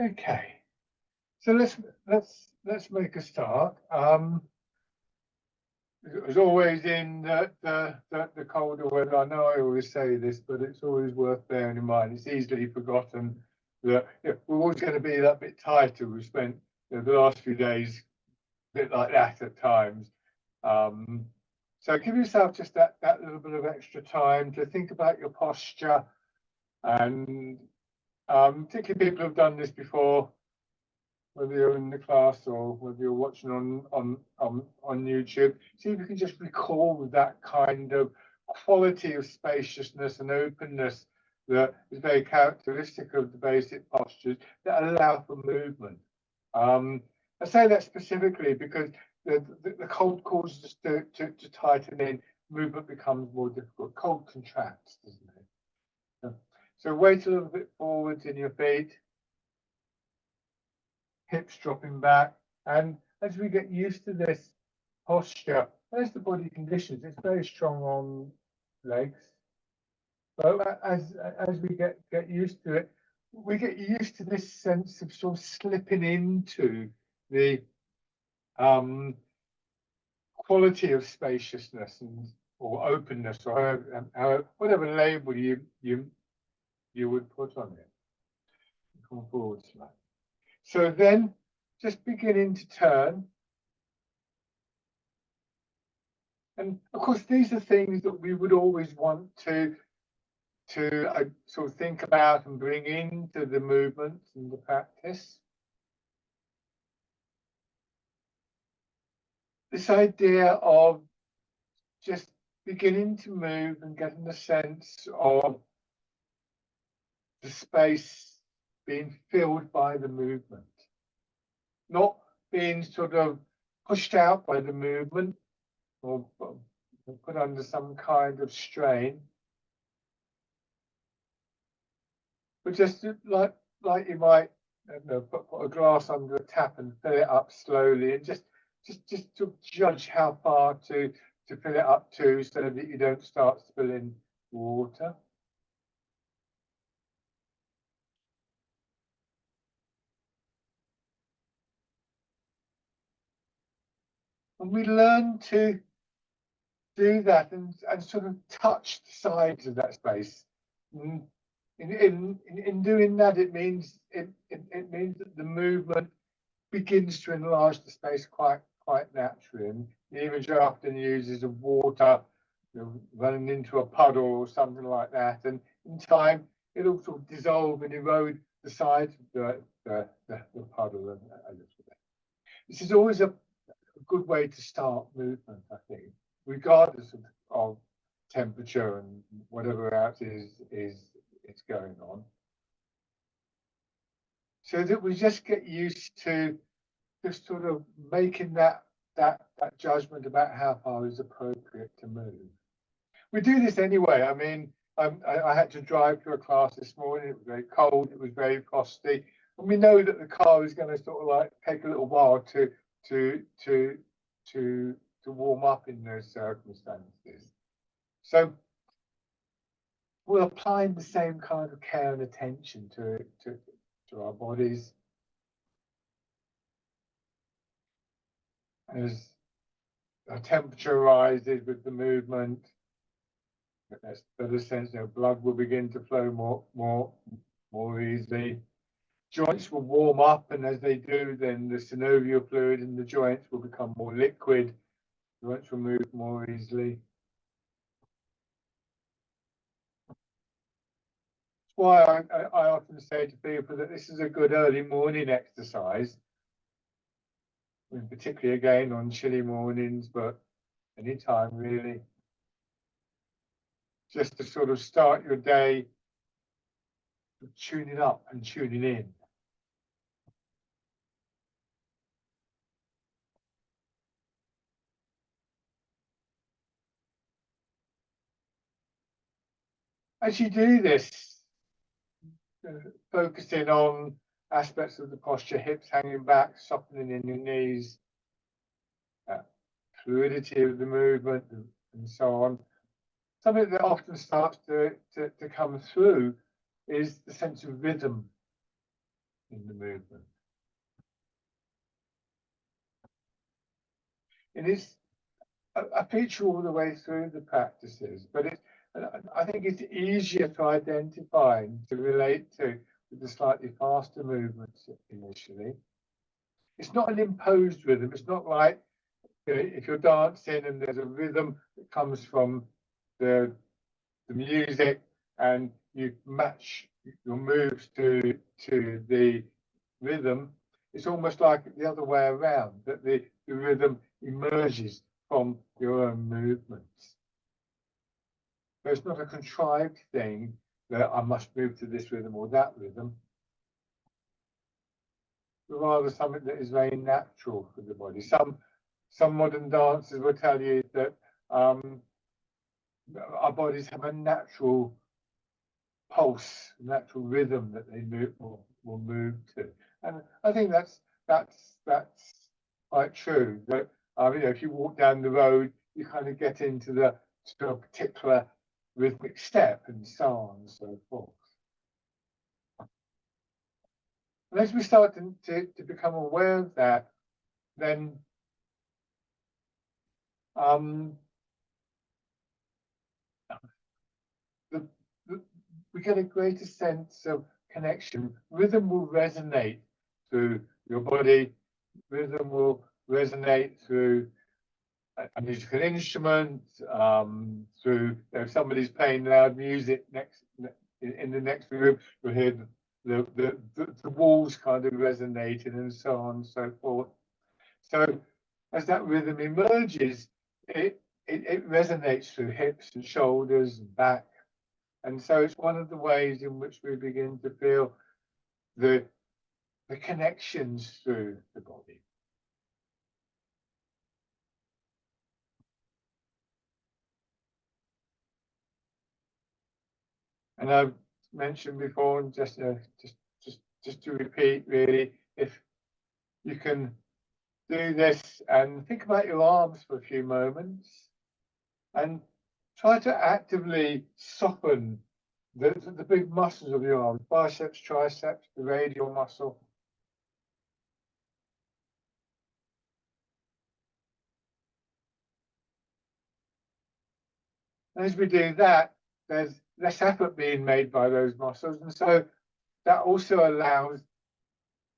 Okay, so let's make a start. As always in the colder weather, I know I always say this, but it's always worth bearing in mind. It's easily forgotten that we're always going to be that bit tighter. We've spent the last few days a bit like that at times. So give yourself just that little bit of extra time to think about your posture, and particularly people who've done this before, whether you're in the class or whether you're watching on YouTube. See if you can just recall that kind of quality of spaciousness and openness that is very characteristic of the basic postures that allow for movement. I say that specifically because the cold causes us to tighten in. Movement becomes more difficult. Cold contracts, doesn't it? So wait a little bit forwards in your feet. Hips dropping back, and as we get used to this posture, as the body conditions, it's very strong on legs. But as we get used to it, we get used to this sense of sort of slipping into the quality of spaciousness or openness, or whatever label you would put on it. Come forward slightly. So then, just beginning to turn. And of course, these are things that we would always want to sort of think about and bring into the movement and the practice. This idea of just beginning to move and getting a sense of the space being filled by the movement, not being sort of pushed out by the movement or put under some kind of strain, but just like you might put a glass under a tap and fill it up slowly, and just to judge how far to fill it up to, so that you don't start spilling water. And we learn to do that and sort of touch the sides of that space. In doing that, it means that the movement begins to enlarge the space quite naturally. And the image I often uses of water running into a puddle or something like that, and in time it'll sort of dissolve and erode the sides of the puddle a little bit. This is always a good way to start movement, I think, regardless of temperature and whatever else is going on, so that we just get used to just sort of making that judgment about how far is appropriate to move. We do this anyway. I mean, I had to drive to a class this morning. It was very cold. It was very frosty, and we know that the car is going to sort of like take a little while to warm up in those circumstances. So we're applying the same kind of care and attention to our bodies. As our temperature rises with the movement, there's better sense, blood will begin to flow more easily. Joints will warm up, and as they do, then the synovial fluid in the joints will become more liquid. Joints will move more easily. That's why I often say to people that this is a good early morning exercise. I mean, particularly again on chilly mornings, but anytime really. Just to sort of start your day tuning up and tuning in. As you do this, focusing on aspects of the posture, hips hanging back, softening in your knees, fluidity of the movement, and so on. Something that often starts to come through is the sense of rhythm. in the movement. It is a feature all the way through the practices, but I think it's easier to identify and to relate to with the slightly faster movements initially. It's not an imposed rhythm. It's not like, you know, if you're dancing and there's a rhythm that comes from the music and you match your moves to the rhythm. It's almost like the other way around, that the rhythm emerges from your own movements. So it's not a contrived thing that I must move to this rhythm or that rhythm, but rather something that is very natural for the body. Some modern dancers will tell you that our bodies have a natural pulse, natural rhythm that they will move to, and I think that's quite true. That you know, if you walk down the road, you kind of get into a particular rhythmic step, and so on and so forth. And as we start to become aware of that, then we get a greater sense of connection. Rhythm will resonate through your body. Rhythm will resonate through a musical instrument, through, you know, somebody's playing loud music in the next room. You'll hear the walls kind of resonating, and so on and so forth. So as that rhythm emerges, it resonates through hips and shoulders and back. And so it's one of the ways in which we begin to feel the connections through the body. And I've mentioned before, and just to repeat, really, if you can do this and think about your arms for a few moments and try to actively soften the big muscles of your arms, biceps, triceps, the radial muscle. And as we do that, there's less effort being made by those muscles, and so that also allows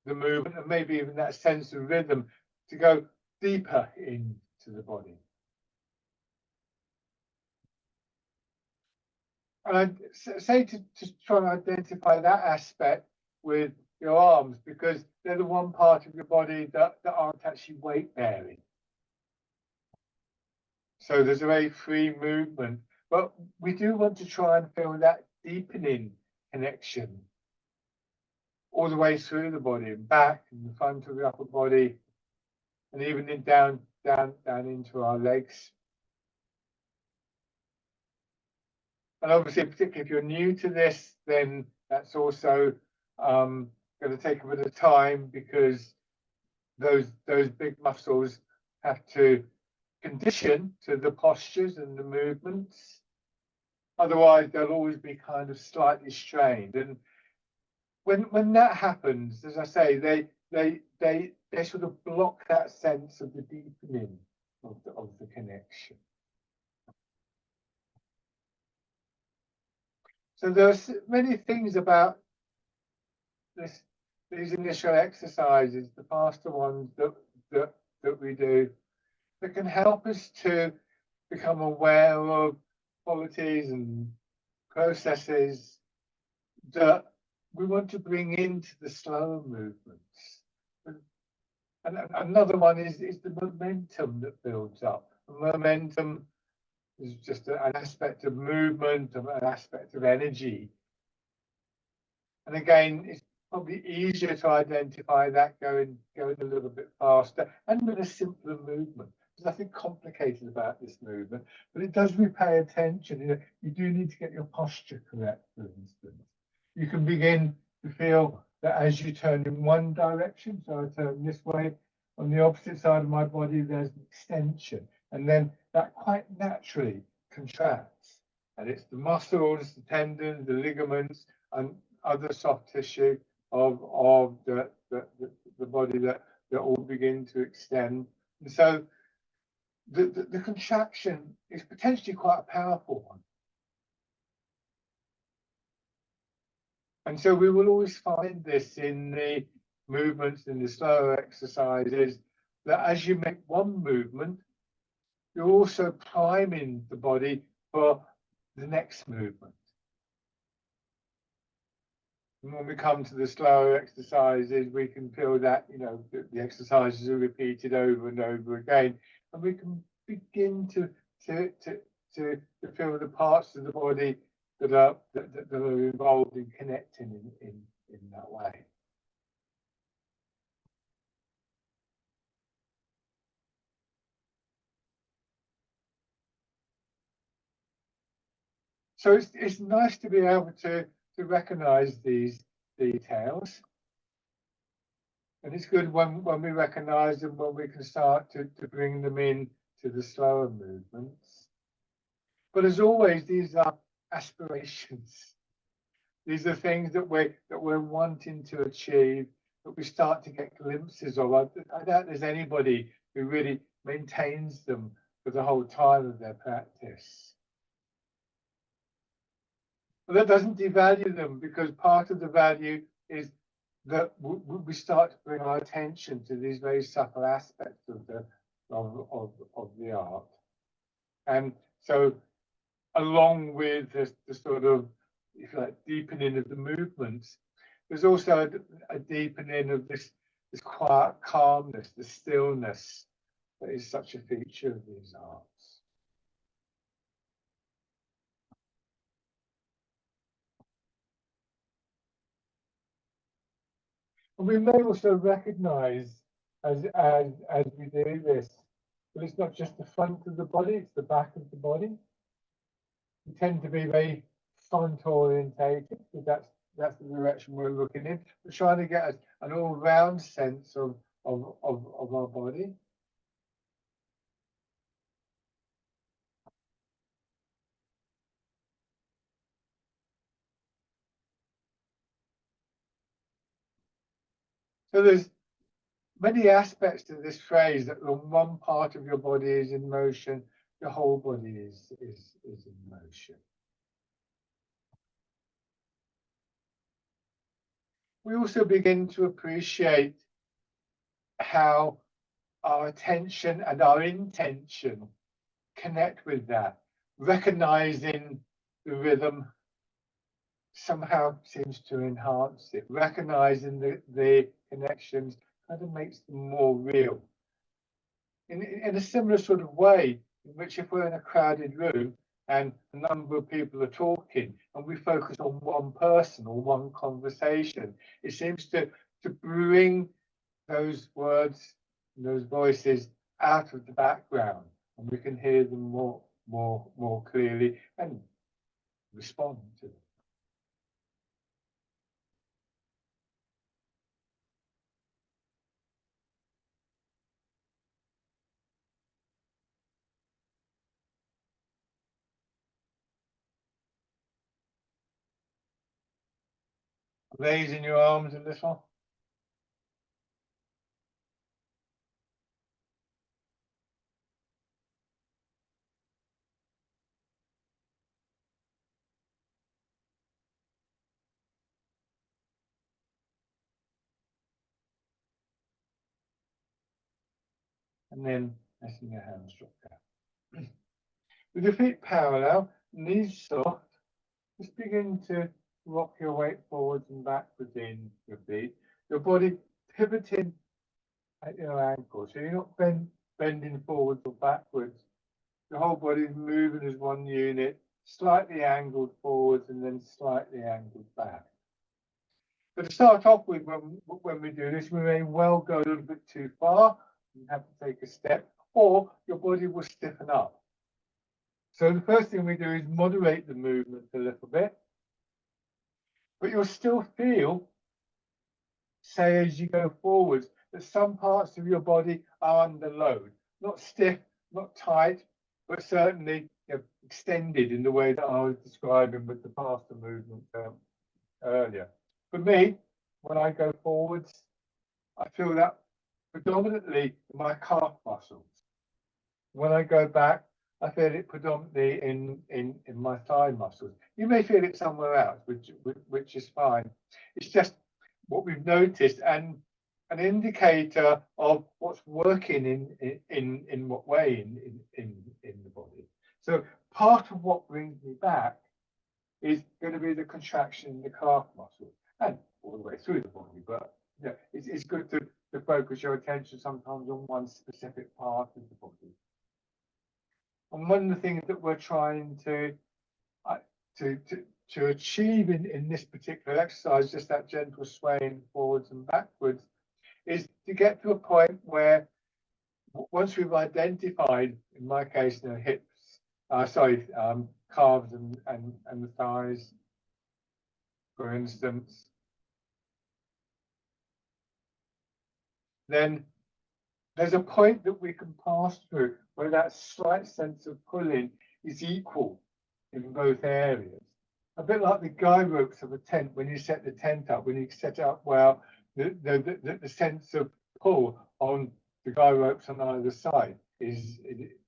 the movement and maybe even that sense of rhythm to go deeper into the body. And I'd say to try and identify that aspect with your arms, because they're the one part of your body that aren't actually weight bearing. So there's a very free movement, but we do want to try and feel that deepening connection all the way through the body and back and the front of the upper body, and even down into our legs. And obviously, particularly if you're new to this, then that's also going to take a bit of time, because those big muscles have to condition to the postures and the movements. Otherwise, they'll always be kind of slightly strained. And when that happens, as I say, they sort of block that sense of the deepening of the connection. So there's many things about these initial exercises, the faster ones that we do, that can help us to become aware of qualities and processes that we want to bring into the slower movements. And another one is the momentum that builds up. The momentum is just an aspect of movement, an aspect of energy. And again, it's probably easier to identify that going a little bit faster and with a simpler movement. There's nothing complicated about this movement, but it does pay attention. You know, you do need to get your posture correct, for instance. You can begin to feel that as you turn in one direction, so I turn this way, on the opposite side of my body, there's an extension, and then that quite naturally contracts. And it's the muscles, the tendons, the ligaments, and other soft tissue of the body that all begin to extend. And so the contraction is potentially quite a powerful one. And so we will always find this in the movements, in the slower exercises, that as you make one movement, you're also priming the body for the next movement. And when we come to the slower exercises, we can feel that, you know, the exercises are repeated over and over again, and we can begin to feel the parts of the body that are involved in connecting in that way. So it's nice to be able to recognize these details. And it's good when we recognize them, when we can start to bring them in to the slower movements. But as always, these are aspirations. These are things that we're wanting to achieve, that we start to get glimpses of. I doubt there's anybody who really maintains them for the whole time of their practice. But that doesn't devalue them, because part of the value is that we start to bring our attention to these very subtle aspects of the art. And so, along with the sort of, if you like, deepening of the movements, there's also a deepening of this quiet calmness, the stillness that is such a feature of these arts. And we may also recognize as we do this, that it's not just the front of the body, it's the back of the body. We tend to be very front orientated, because that's the direction we're looking in. We're trying to get an all-round sense of our body. So there's many aspects to this phrase, that when one part of your body is in motion, your whole body is in motion. We also begin to appreciate how our attention and our intention connect with that. Recognizing the rhythm somehow seems to enhance it. Recognizing the connections kind of makes them more real. In a similar sort of way, in which if we're in a crowded room and a number of people are talking and we focus on one person or one conversation, it seems to bring those words and those voices out of the background, and we can hear them more clearly and respond to them. Raising your arms a little. And then letting your hands drop down. With your feet parallel, knees soft, just begin to rock your weight forwards and backwards in your feet. Your body pivoting at your ankles. So you're not bending forwards or backwards. The whole body is moving as one unit, slightly angled forwards and then slightly angled back. But to start off with, when we do this, we may well go a little bit too far and have to take a step, or your body will stiffen up. So the first thing we do is moderate the movement a little bit, but you'll still feel, say, as you go forwards, that some parts of your body are under load, not stiff, not tight, but certainly, you know, extended in the way that I was describing with the faster movement earlier. For me, when I go forwards, I feel that predominantly in my calf muscles. When I go back, I feel it predominantly in my thigh muscles. You may feel it somewhere else, which is fine. It's just what we've noticed and an indicator of what's working in what way in the body. So part of what brings me back is going to be the contraction in the calf muscle and all the way through the body. But yeah, it's good to focus your attention sometimes on one specific part of the body. And one of the things that we're trying to achieve in this particular exercise, just that gentle swaying forwards and backwards, is to get to a point where once we've identified, in my case, the hips, calves and the thighs, for instance, then there's a point that we can pass through where that slight sense of pulling is equal in both areas. A bit like the guy ropes of a tent. When you set the tent up, when you set it up well, the sense of pull on the guy ropes on either side is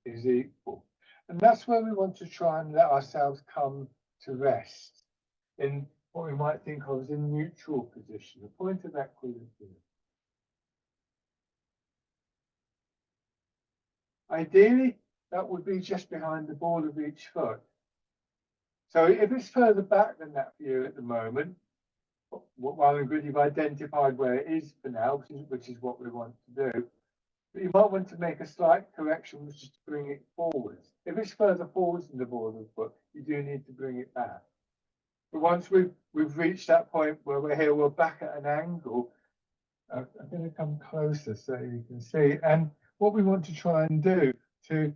equal. And that's where we want to try and let ourselves come to rest in what we might think of as a neutral position, a point of equilibrium. Ideally, that would be just behind the ball of each foot. So if it's further back than that for you at the moment, well and good, you've identified where it is for now, which is what we want to do. But you might want to make a slight correction, which is to bring it forwards. If it's further forwards than the ball of the foot, you do need to bring it back. But once we've reached that point where we're here, we're back at an angle. I'm going to come closer so you can see. And what we want to try and do to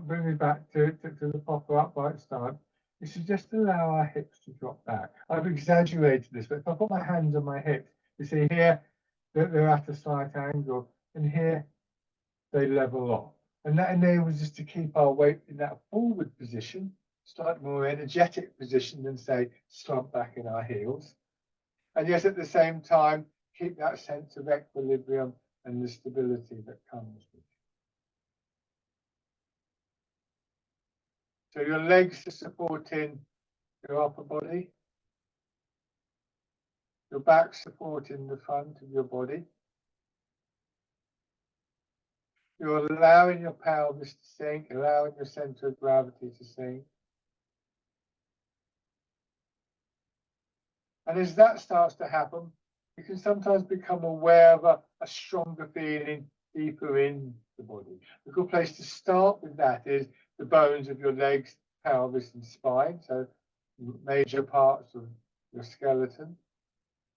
bring me back to the proper upright stance is to just allow our hips to drop back. I've exaggerated this, but if I put my hands on my hips, you see here that they're at a slight angle, and here they level off. And that enables us to keep our weight in that forward position, slightly more energetic position than, say, slump back in our heels. And yet at the same time, keep that sense of equilibrium and the stability that comes with it. So your legs are supporting your upper body. Your back supporting the front of your body. You're allowing your pelvis to sink, allowing your center of gravity to sink. And as that starts to happen, you can sometimes become aware of a stronger feeling deeper in the body. A good place to start with that is the bones of your legs, pelvis, and spine, so major parts of your skeleton.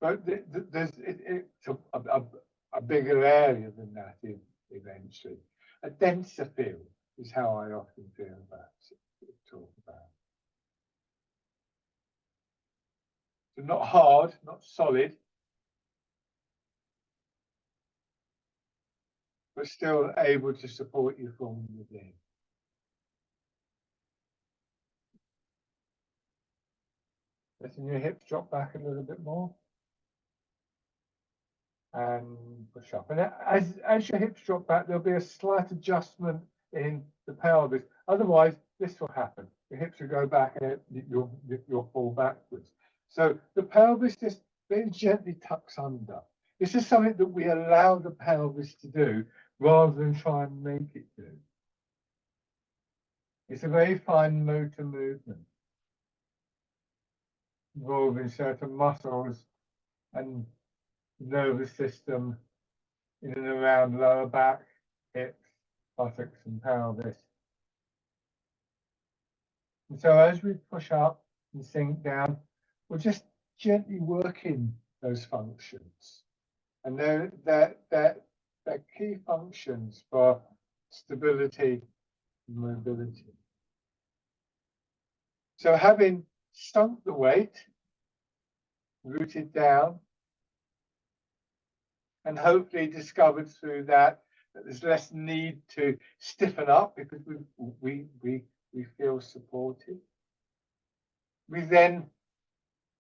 But there's a bigger area than that eventually. A denser feel is how I often feel talk about. So not hard, not solid, but still able to support you from within. Letting your hips drop back a little bit more. And push up. And as your hips drop back, there'll be a slight adjustment in the pelvis. Otherwise, this will happen. Your hips will go back and you'll fall backwards. So the pelvis just very gently tucks under. This is something that we allow the pelvis to do rather than try and make it do. It's a very fine motor movement involving certain muscles and nervous system in and around lower back, hips, buttocks, and pelvis. And so as we push up and sink down, we're just gently working those functions. And they're key functions for stability and mobility. So having sunk the weight, rooted down, and hopefully discovered through that there's less need to stiffen up because we feel supported. We then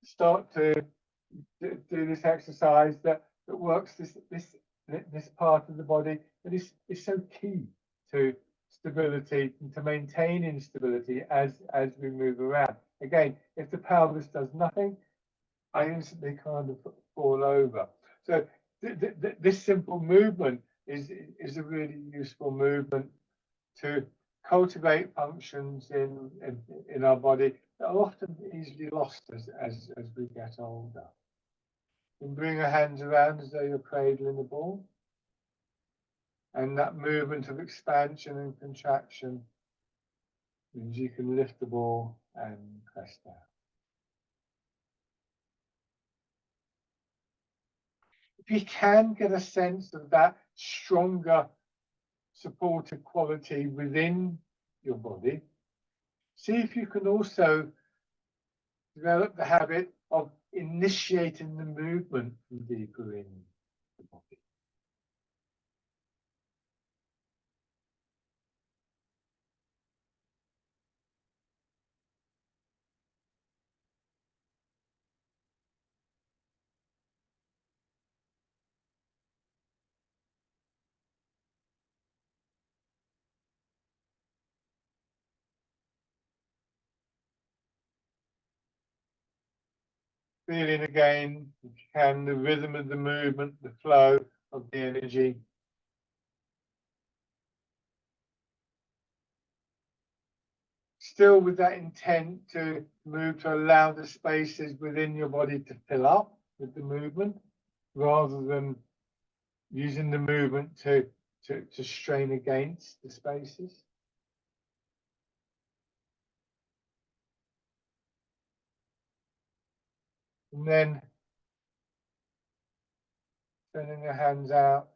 start to do this exercise that works this part of the body that is so key to stability and to maintaining stability as we move around. Again, if the pelvis does nothing, I instantly kind of fall over. So this simple movement is a really useful movement to cultivate functions in our body that are often easily lost as we get older. And bring your hands around as though you're cradling a ball. And that movement of expansion and contraction means you can lift the ball and press down. If you can get a sense of that stronger supportive quality within your body, see if you can also develop the habit of initiating the movement from deeper in the body. Feeling again, if you can, the rhythm of the movement, the flow of the energy. Still with that intent to move, to allow the spaces within your body to fill up with the movement, rather than using the movement to strain against the spaces. And then turning your hands out.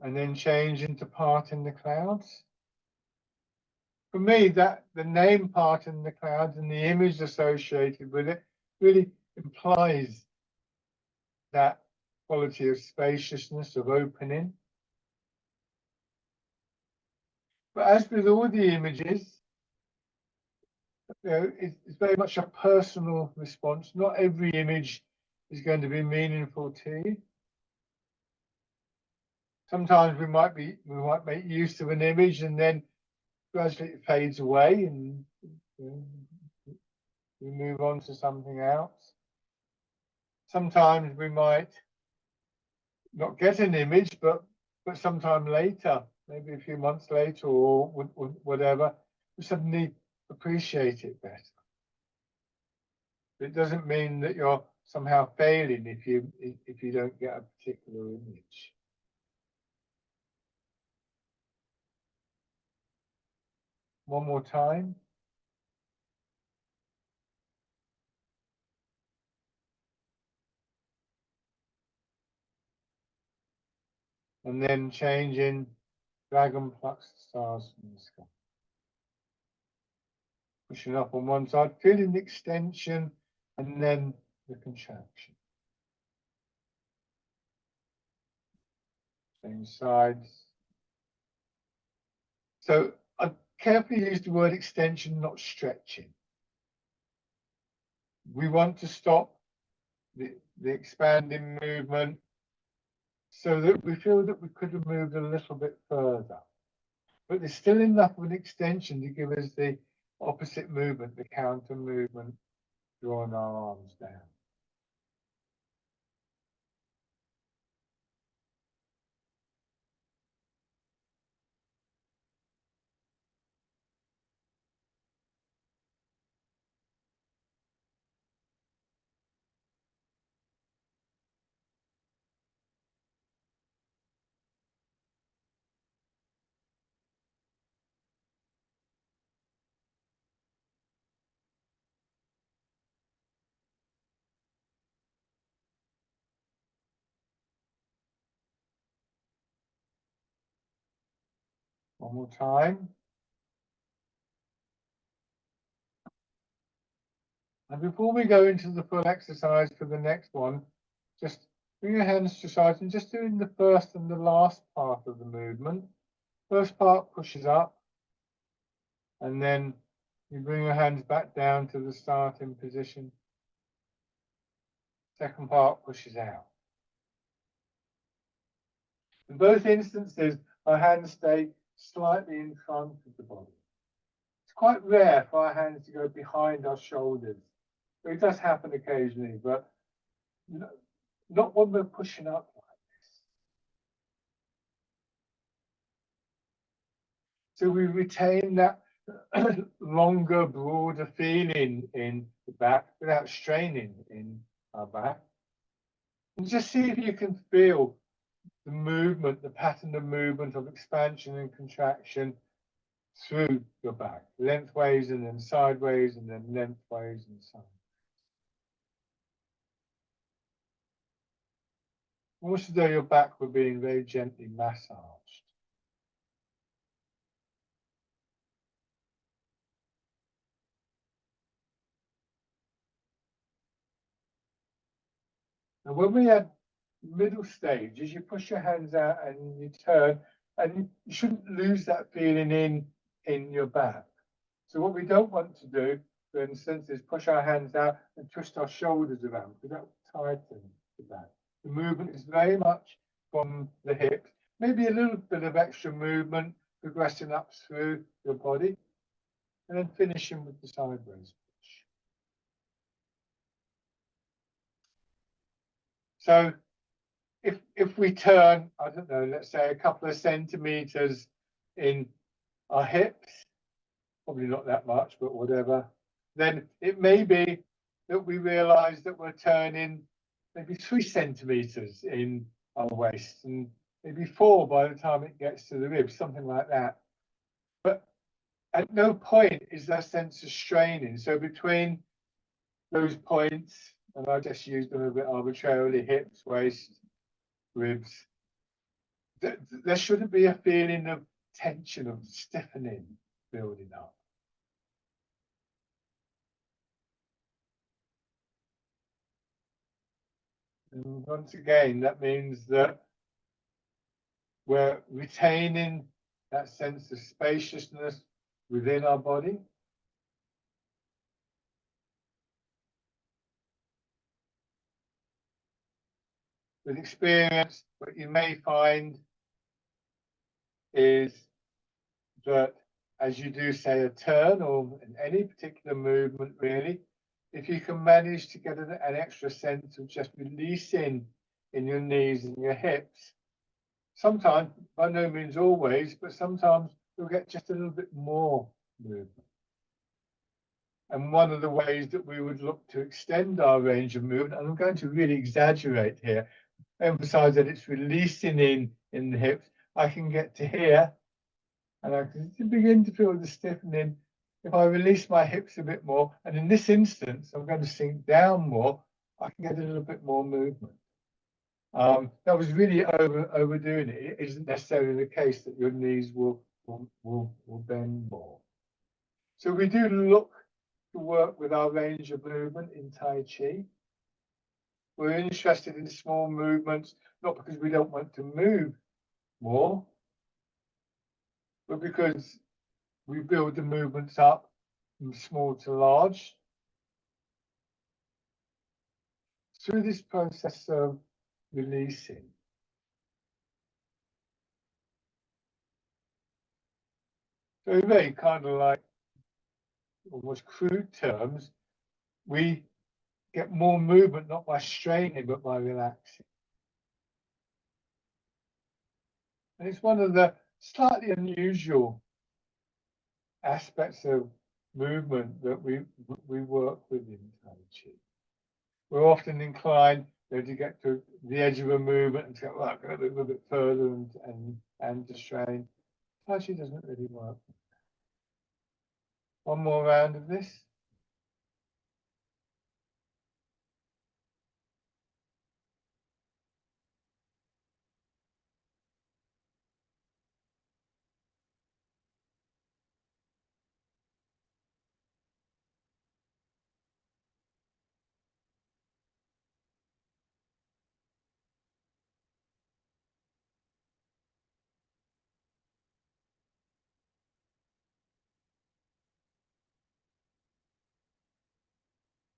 And then change into part in the clouds. For me, that the name part in the clouds and the image associated with it really implies that quality of spaciousness, of opening. But as with all the images, it's very much a personal response. Not every image is going to be meaningful to you. Sometimes we might make use of an image and then gradually it fades away and we move on to something else. Sometimes we might not get an image, but sometime later, maybe a few months later or whatever, we suddenly appreciate it better. It doesn't mean that you're somehow failing if you don't get a particular image. One more time. And then changing dragon plucks the stars from the sky. Pushing up on one side, feeling the extension and then the contraction. Same sides. So I carefully use the word extension, not stretching. We want to stop the expanding movement so that we feel that we could have moved a little bit further. But there's still enough of an extension to give us the opposite movement, the counter movement drawing our arms down. One more time. And before we go into the full exercise for the next one, just bring your hands to sides and just doing the first and the last part of the movement. First part pushes up, and then you bring your hands back down to the starting position. Second part pushes out. In both instances, our hands stay slightly in front of the body. It's quite rare for our hands to go behind our shoulders. It does happen occasionally, but not when we're pushing up like this. So we retain that longer, broader feeling in the back without straining in our back. And just see if you can feel the movement, the pattern of movement of expansion and contraction through your back, lengthways and then sideways and then lengthways and sideways. Almost as though your back were being very gently massaged. And when we had middle stage, as you push your hands out and you turn, and you shouldn't lose that feeling in your back. So what we don't want to do, for instance, is push our hands out and twist our shoulders around, because that will tighten the back. The movement is very much from the hips, maybe a little bit of extra movement progressing up through your body, and then finishing with the sideways push. So if we turn, I don't know, let's say a couple of centimeters in our hips, probably not that much, but whatever, then it may be that we realize that we're turning maybe 3 centimeters in our waist and maybe 4 by the time it gets to the ribs, something like that. But at no point is there a sense of straining. So between those points, and I just used them a bit arbitrarily, hips, waist, ribs, there shouldn't be a feeling of tension, of stiffening building up. And once again, that means that we're retaining that sense of spaciousness within our body. With experience, what you may find is that as you do, say, a turn or in any particular movement, really, if you can manage to get an extra sense of just releasing in your knees and your hips, sometimes, by no means always, but sometimes you'll get just a little bit more movement. And one of the ways that we would look to extend our range of movement, and I'm going to really exaggerate here, emphasize that it's releasing in the hips. I can get to here, and I can begin to feel the stiffening. If I release my hips a bit more, and in this instance, I'm going to sink down more, I can get a little bit more movement. That was really overdoing it. It isn't necessarily the case that your knees will bend more. So we do look to work with our range of movement in Tai Chi. We're interested in small movements, not because we don't want to move more, but because we build the movements up from small to large. Through this process of releasing. So very kind of like almost crude terms, we get more movement, not by straining, but by relaxing. And it's one of the slightly unusual aspects of movement that we work with in Tai Chi. We're often inclined to get to the edge of a movement and go, well, go a little bit further and to strain. Tai Chi doesn't really work. One more round of this.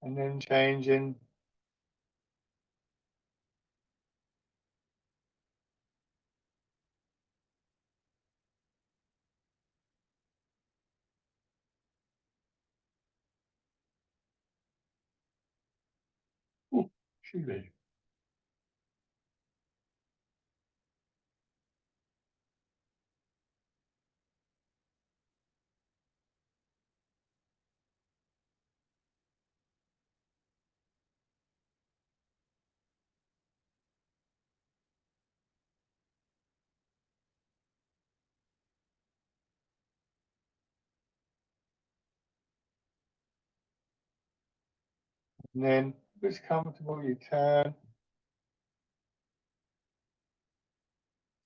And then changing. Ooh, shoelace. And then if it's comfortable, you turn.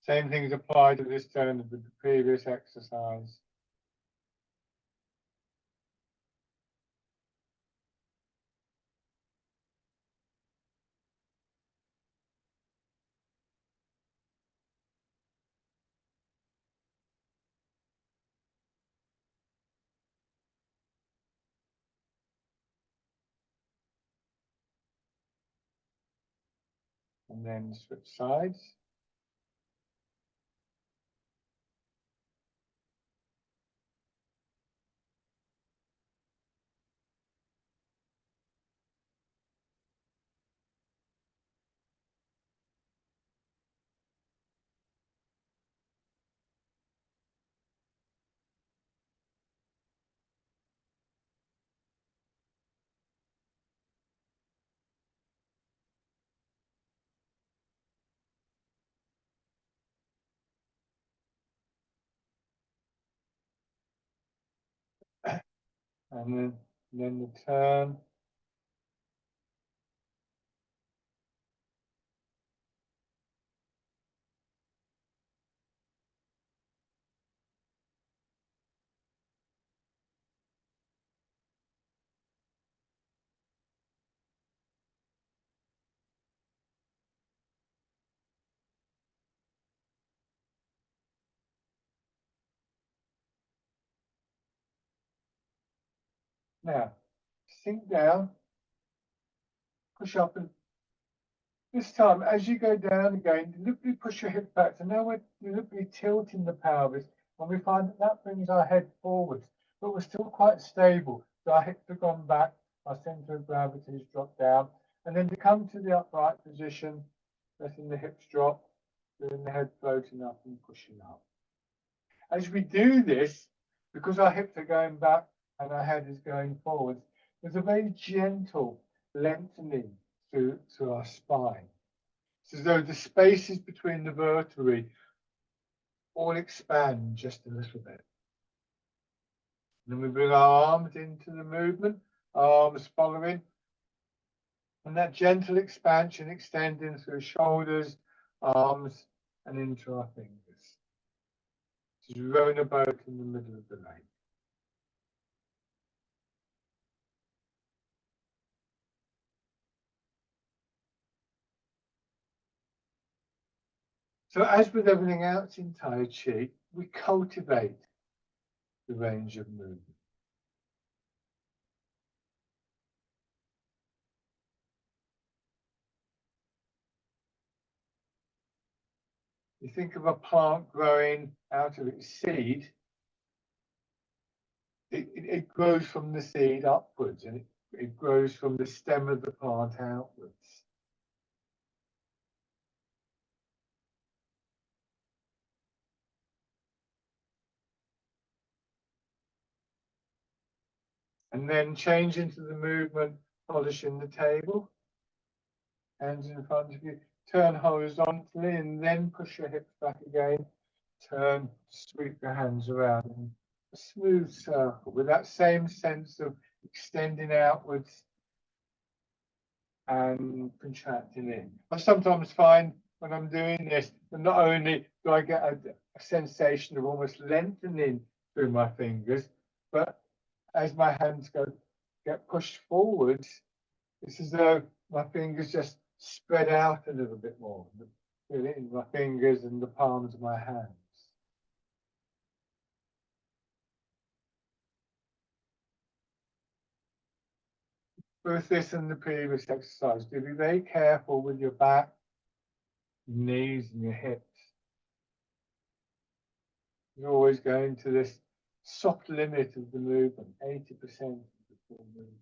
Same things apply to this turn as with the previous exercise. And then switch sides. And then the turn. Now, sink down, push up, and this time, as you go down again, deliberately push your hip back. So now we're deliberately tilting the pelvis, and we find that that brings our head forwards, but we're still quite stable. So our hips have gone back, our center of gravity has dropped down, and then to come to the upright position, letting the hips drop, feeling the head floating up and pushing up. As we do this, because our hips are going back and our head is going forwards, there's a very gentle lengthening to our spine. It's as though the spaces between the vertebrae all expand just a little bit. And then we bring our arms into the movement, our arms following, and that gentle expansion extending through shoulders, arms, and into our fingers. Just rowing a boat in the middle of the lake. So as with everything else in Tai Chi, we cultivate the range of movement. You think of a plant growing out of its seed, it grows from the seed upwards and it grows from the stem of the plant outwards. And then change into the movement, polishing the table. Hands in front of you. Turn horizontally and then push your hips back again. Turn, sweep your hands around in a smooth circle with that same sense of extending outwards and contracting in. I sometimes find when I'm doing this that not only do I get a sensation of almost lengthening through my fingers, but as my hands get pushed forwards, it's as though my fingers just spread out a little bit more. Feel it in my fingers and the palms of my hands. Both this and the previous exercise, do be very careful with your back, your knees, and your hips. You're always going to this soft limit of the movement, 80% of the full movement.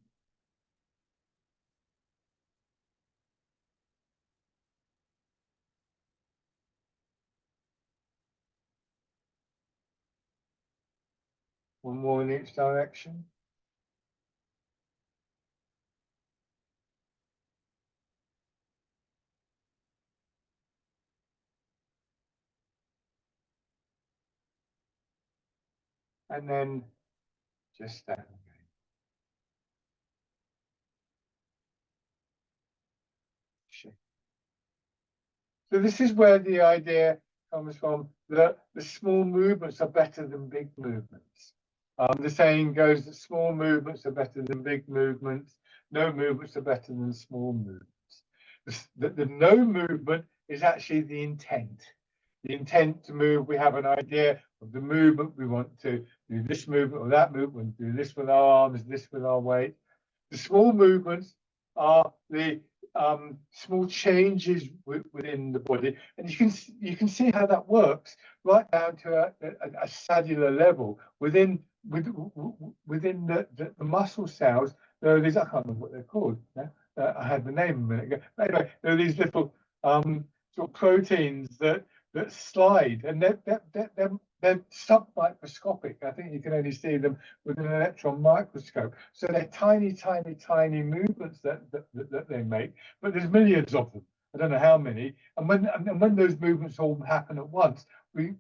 One more in each direction. And then just stand again. So this is where the idea comes from that the small movements are better than big movements. The saying goes that small movements are better than big movements. No movements are better than small movements. The no movement is actually the intent. The intent to move, we have an idea of the movement. We want to do this movement or that movement, do this with our arms, this with our weight. The small movements are the small changes within the body, and you can see how that works right down to a cellular level within the muscle cells. There are these, I can't remember what they're called. I had the name a minute ago. But anyway, there are these little sort of proteins that slide, and they're sub-microscopic. I think you can only see them with an electron microscope. So they're tiny, tiny, tiny movements that they make, but there's millions of them. I don't know how many. And when those movements all happen at once, we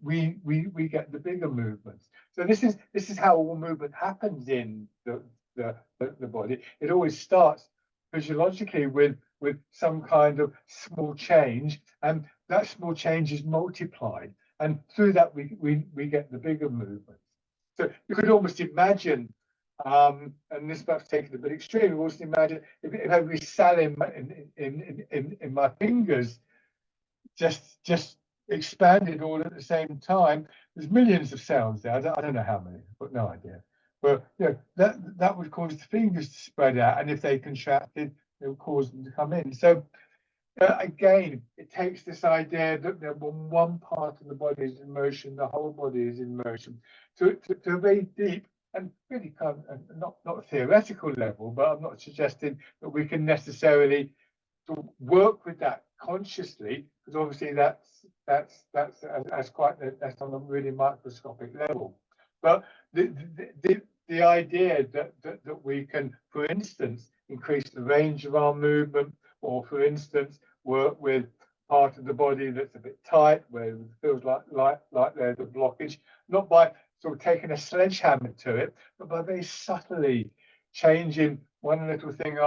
get the bigger movements. So this is how all movement happens in the body. It always starts physiologically with some kind of small change, and that small change is multiplied, and through that we get the bigger movements. So you could almost imagine, and this perhaps taken a bit extreme, you almost imagine if every cell in my fingers just expanded all at the same time. There's millions of cells there. I don't know how many, but no idea. But you know, that would cause the fingers to spread out, and if they contracted, it would cause them to come in. So again, it takes this idea that when one part of the body is in motion, the whole body is in motion, to a very deep and really kind of not theoretical level. But I'm not suggesting that we can necessarily work with that consciously, because obviously that's quite that's on a really microscopic level. But the idea that we can, for instance, increase the range of our movement, or for instance, work with part of the body that's a bit tight, where it feels like there's a blockage, not by sort of taking a sledgehammer to it, but by very subtly changing one little thing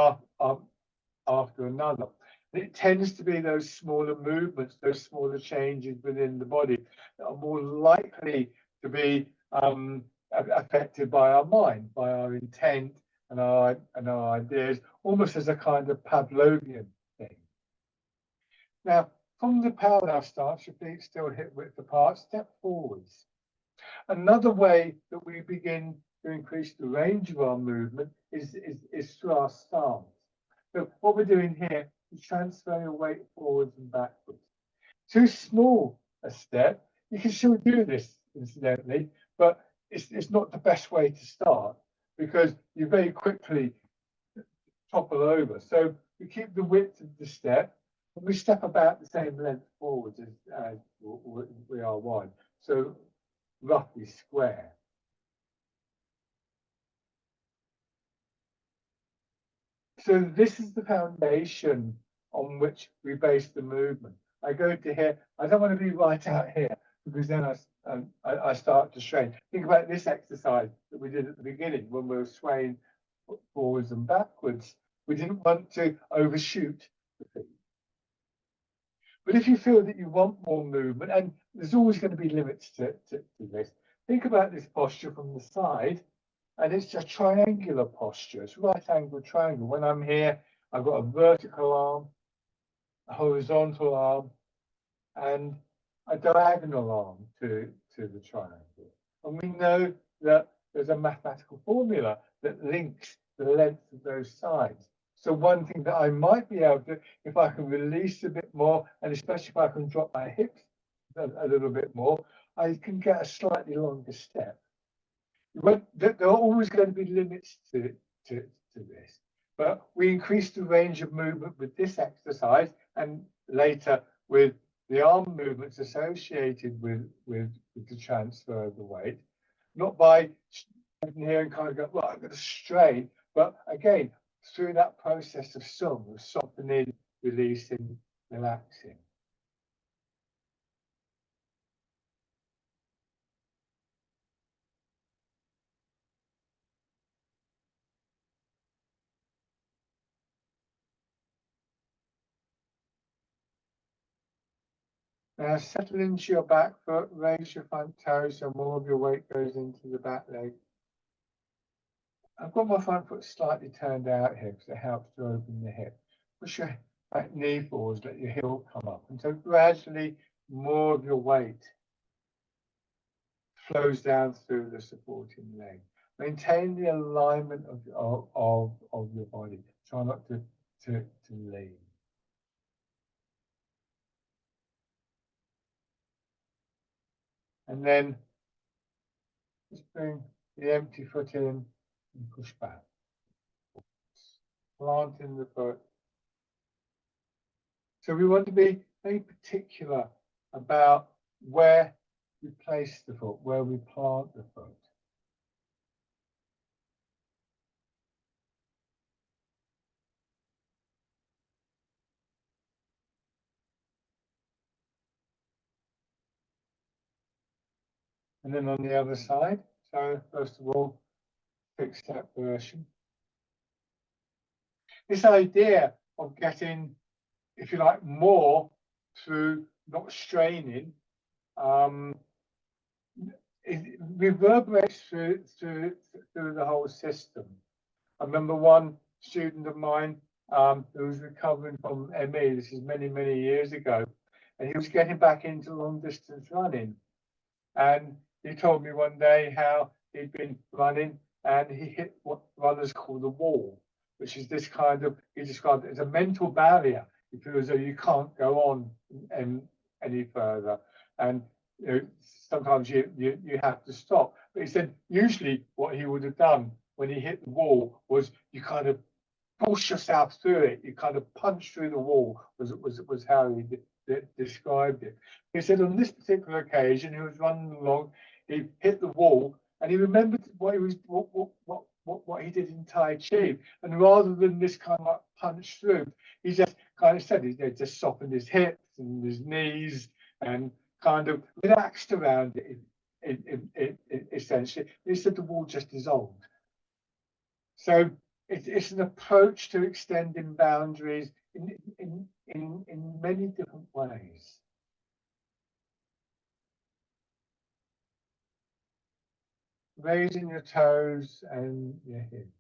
after another. It tends to be those smaller movements, those smaller changes within the body that are more likely to be affected by our mind, by our intent and our ideas, almost as a kind of Pavlovian thing. Now, from the parallel stance, your feet still hip width apart, step forwards. Another way that we begin to increase the range of our movement is through our stance. So what we're doing here is transfer your weight forwards and backwards. Too small a step. You can still do this, incidentally, but it's not the best way to start, because you very quickly topple over. So we keep the width of the step, and we step about the same length forwards as we are wide. So roughly square. So this is the foundation on which we base the movement. I go to here. I don't want to be right out here because then I start to strain. Think about this exercise that we did at the beginning when we were swaying forwards and backwards. We didn't want to overshoot the feet. But if you feel that you want more movement, and there's always going to be limits to this, think about this posture from the side. And it's a triangular posture. It's right angle triangle. When I'm here, I've got a vertical arm, a horizontal arm, and a diagonal arm to the triangle. And we know that there's a mathematical formula that links the length of those sides. So one thing that I might be able to, if I can release a bit more, and especially if I can drop my hips a little bit more, I can get a slightly longer step. There are always going to be limits to this, but we increase the range of movement with this exercise and later with the arm movements associated with the transfer of the weight, not by standing here and kind of go, well, I'm going to strain, but again, through that process of softening, releasing, relaxing. Now settle into your back foot, raise your front toes so more of your weight goes into the back leg. I've got my front foot slightly turned out here because it helps to open the hip. Push your back knee forwards, let your heel come up. And so gradually more of your weight flows down through the supporting leg. Maintain the alignment of your body. Try not to lean. And then just bring the empty foot in and push back. Planting the foot. So we want to be very particular about where we place the foot, where we plant the foot. And then on the other side, so first of all, fixed step version. This idea of getting, if you like, more through not straining, it reverberates through the whole system. I remember one student of mine who was recovering from ME, this is many, many years ago, and he was getting back into long distance running. And he told me one day how he'd been running and he hit what runners call the wall, which is this kind of, he described it as a mental barrier. You feel as though you can't go on any further. And you know, sometimes you have to stop. But he said usually what he would have done when he hit the wall was you kind of force yourself through it. You kind of punch through the wall was how he described it. He said on this particular occasion, he was running along, he hit the wall, and he remembered what he did in Tai Chi. And rather than this kind of like punch through, he just kind of said he just softened his hips and his knees and kind of relaxed around it, essentially. He said the wall just dissolved. So it's an approach to extending boundaries in many different ways. Raising your toes and your hips.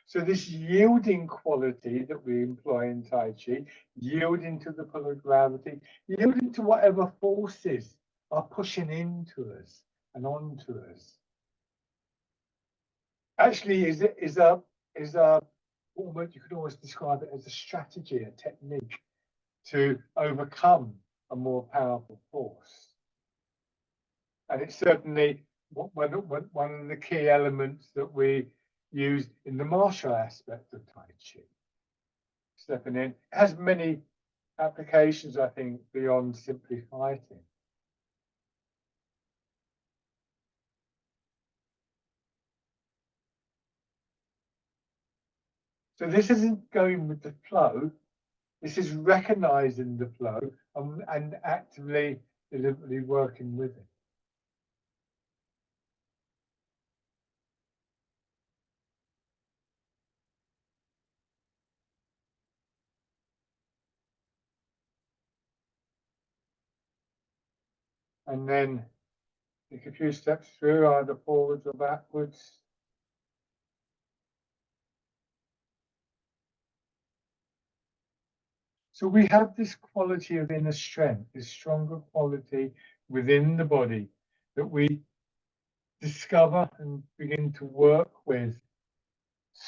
So this yielding quality that we employ in Tai Chi, yielding to the pull of gravity, yielding to whatever forces are pushing into us and onto us. Actually, is a almost, you could almost describe it as a strategy, a technique to overcome a more powerful force. And it's certainly one of the key elements that we used in the martial aspect of Tai Chi. Stepping in, it has many applications, I think, beyond simply fighting. So this isn't going with the flow. This is recognizing the flow and actively, deliberately working with it. And then take a few steps through, either forwards or backwards. So we have this quality of inner strength, this stronger quality within the body that we discover and begin to work with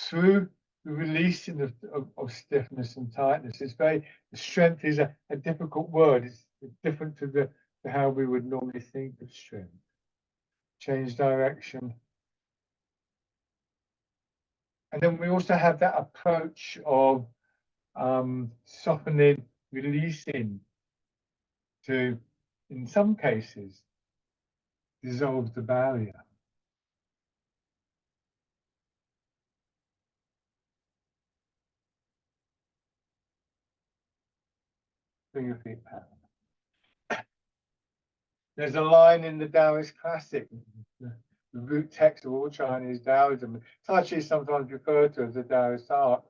through the releasing of stiffness and tightness. It's very, strength is a difficult word. It's different to how we would normally think of strength. Change direction. And then we also have that approach of softening, releasing to, in some cases, dissolve the barrier. Bring your feet back. There's a line in the Taoist classic, the root text of all Chinese Taoism. Tai Chi is sometimes referred to as the Taoist art.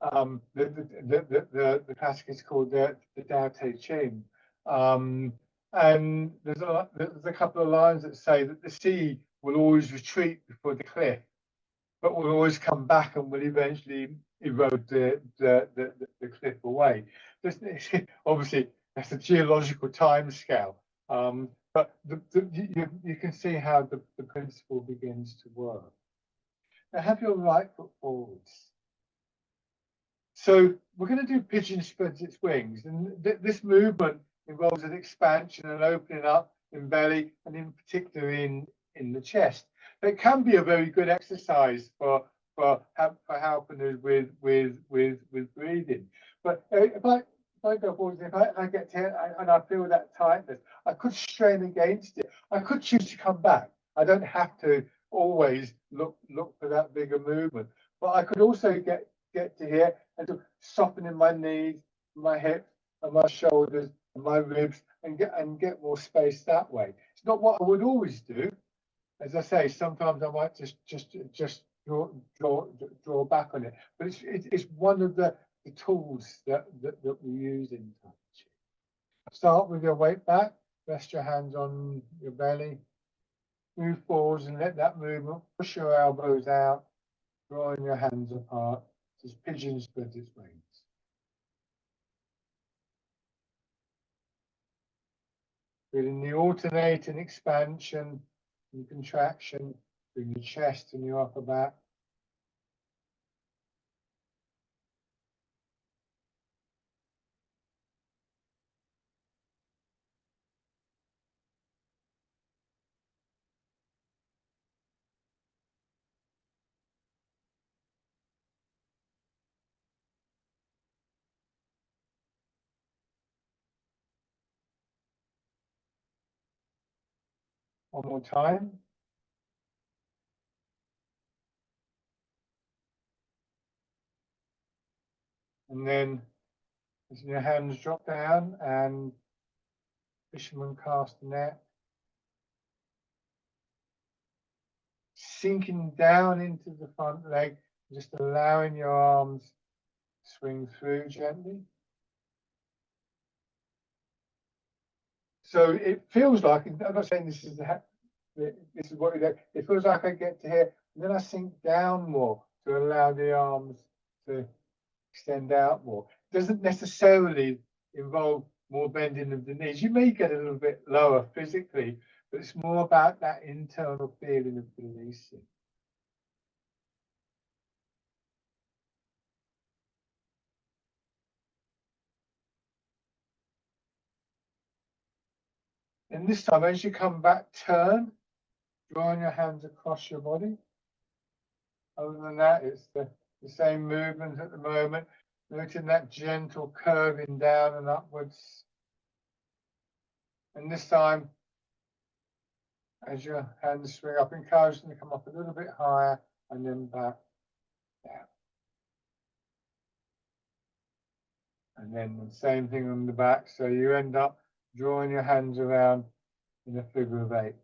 The classic is called the Tao Te Ching. And there's a couple of lines that say that the sea will always retreat before the cliff, but will always come back and will eventually erode the cliff away. Obviously, that's a geological time scale, but you can see how the principle begins to work. Now have your right foot forwards. So we're going to do pigeon spreads its wings, and this movement involves an expansion and opening up in belly, and in particular in the chest. It can be a very good exercise for helping us with breathing. But if I go forward, if I get to here and I feel that tightness, I could strain against it. I could choose to come back. I don't have to always look for that bigger movement. But I could also get to here and softening my knees, my hips, and my shoulders, and my ribs, and get more space that way. It's not what I would always do. As I say, sometimes I might just draw back on it. But it's one of the tools that we use in Tai Chi. Start with your weight back. Rest your hands on your belly. Move forwards and let that movement push your elbows out, drawing your hands apart. Just pigeon spreads its wings. Feeling the alternating expansion and contraction through your chest and your upper back. One more time. And then as your hands drop down and fisherman cast the net. Sinking down into the front leg, just allowing your arms to swing through gently. So it feels like, I'm not saying this is what we do. It feels like I get to here, and then I sink down more to allow the arms to extend out more. It doesn't necessarily involve more bending of the knees. You may get a little bit lower physically, but it's more about that internal feeling of releasing. And this time, as you come back, turn, drawing your hands across your body. Other than that, it's the same movement at the moment. Noting that gentle curving down and upwards. And this time, as your hands swing up, encourage them to come up a little bit higher and then back down. And then the same thing on the back. So you end up drawing your hands around in a figure of 8.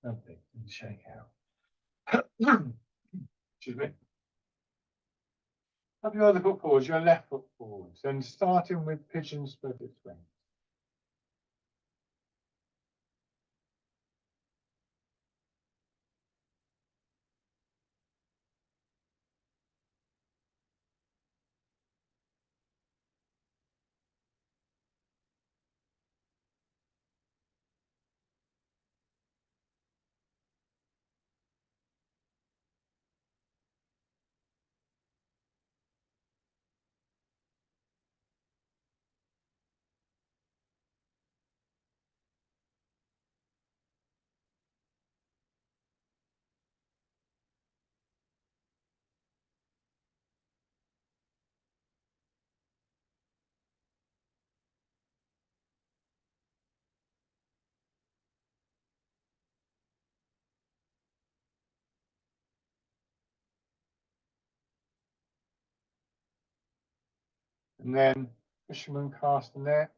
Lovely. And shake out. Excuse me. Have your other foot forwards, your left foot forwards, and starting with pigeon spread its wings. And then fisherman cast the net.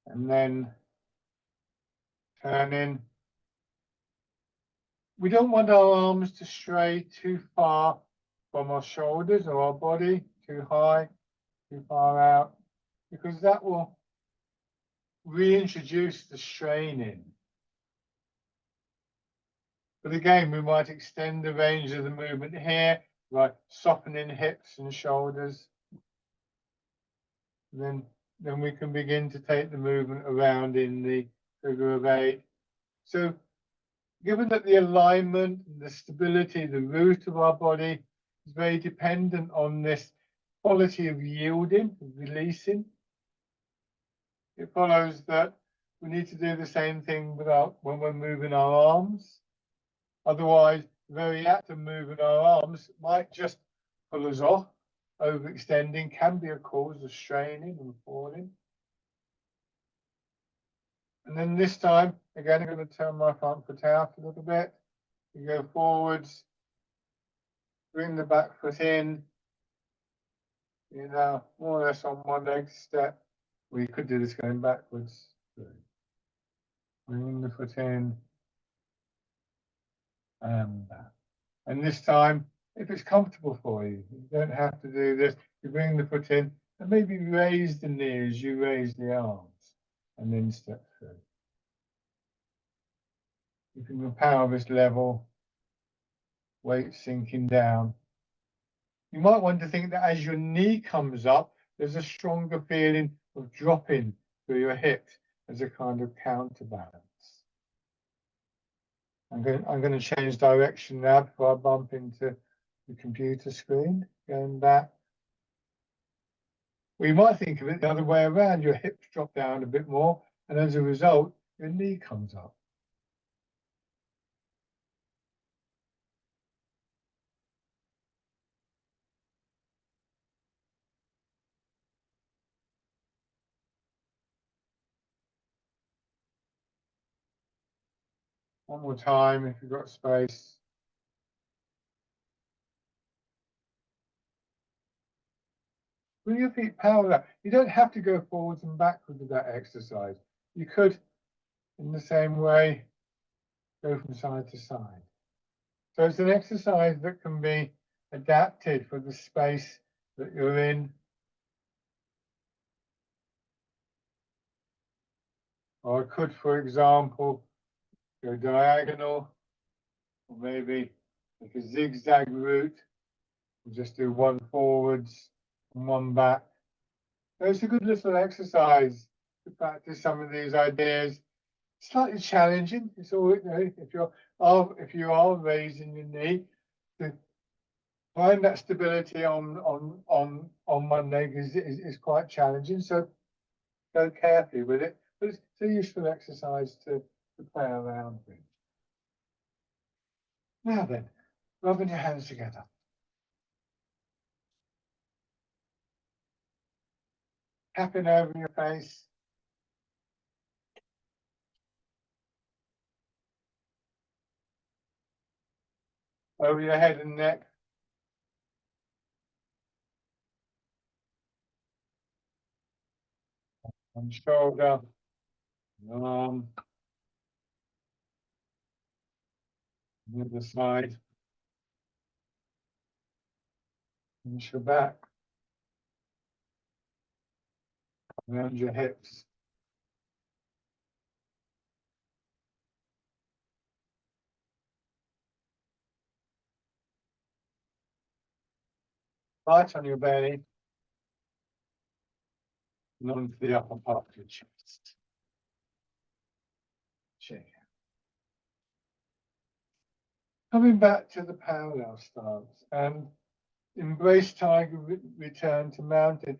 And then turn in. We don't want our arms to stray too far from our shoulders or our body, too high, too far out, because that will reintroduce the strain in. But again, we might extend the range of the movement here, like softening hips and shoulders. Then we can begin to take the movement around in the figure of 8. So given that the alignment and the stability, the root of our body is very dependent on this quality of yielding, of releasing, it follows that we need to do the same thing when we're moving our arms. Otherwise, the very act of moving our arms might just pull us off. Overextending can be a cause of straining and falling. And then this time, again, I'm going to turn my front foot out a little bit. You go forwards, bring the back foot in. You're now more or less on one leg step. We could do this going backwards. Bring the foot in and back. And this time, if it's comfortable for you, you don't have to do this. You bring the foot in and maybe raise the knee as you raise the arms and then step through. Keeping the pelvis level, weight sinking down. You might want to think that as your knee comes up, there's a stronger feeling of dropping through your hips as a kind of counterbalance. I'm going to change direction now before I bump into the computer screen. Going back. We might think of it the other way around. Your hips drop down a bit more, and as a result, your knee comes up. One more time, if you've got space. Bring your feet parallel. You don't have to go forwards and backwards with that exercise. You could, in the same way, go from side to side. So it's an exercise that can be adapted for the space that you're in. Or I could, for example, go diagonal, or maybe like a zigzag route. We'll just do one forwards and one back. So it's a good little exercise to practice some of these ideas. Slightly challenging. It's all, you know, if you are raising your knee, to find that stability on one leg is quite challenging. So go carefully with it. But it's a useful exercise to play around with. Now then, rubbing your hands together. Tapping over your face. Over your head and neck. And shoulder. Arm. The other side. Finish your back. Around your hips. Right on your belly. And onto the upper part of your chest. Shake. Coming back to the parallel stance and embrace tiger, return to mountain.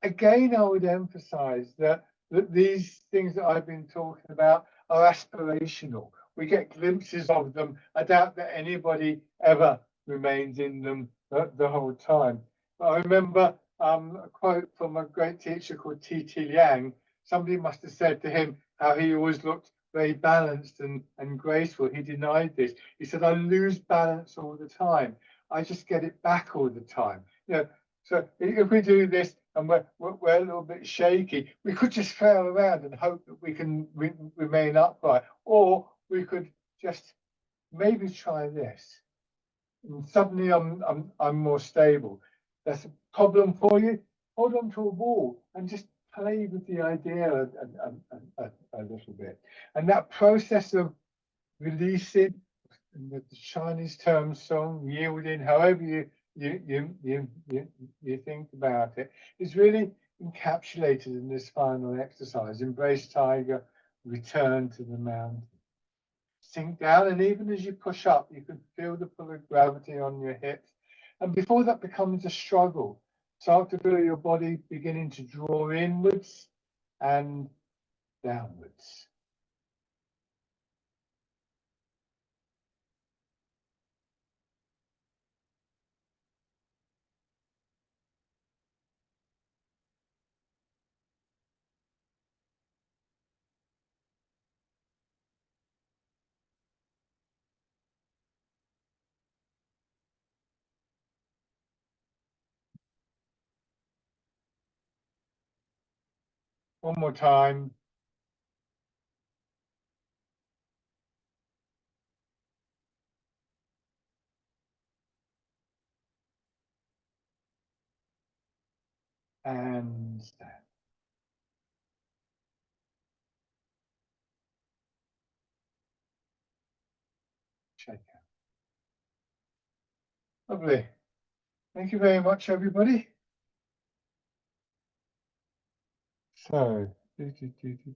Again, I would emphasize that these things that I've been talking about are aspirational. We get glimpses of them. I doubt that anybody ever remains in them the whole time. But I remember a quote from a great teacher called T.T. Liang. Somebody must have said to him how he always looked very balanced and graceful. He denied this. He said, I lose balance all the time. I just get it back all the time. You know, so if we do this and we're a little bit shaky, we could just flail around and hope that we can remain upright, or we could just maybe try this. And suddenly I'm more stable. That's a problem for you. Hold on to a wall and just play with the idea a little bit. And that process of releasing, the Chinese term song, yielding, however you think about it, is really encapsulated in this final exercise. Embrace tiger, return to the mountain. Sink down, and even as you push up, you can feel the pull of gravity on your hips. And before that becomes a struggle, start to feel your body beginning to draw inwards and downwards. One more time. And stand. Shake out. Lovely. Thank you very much, everybody. So,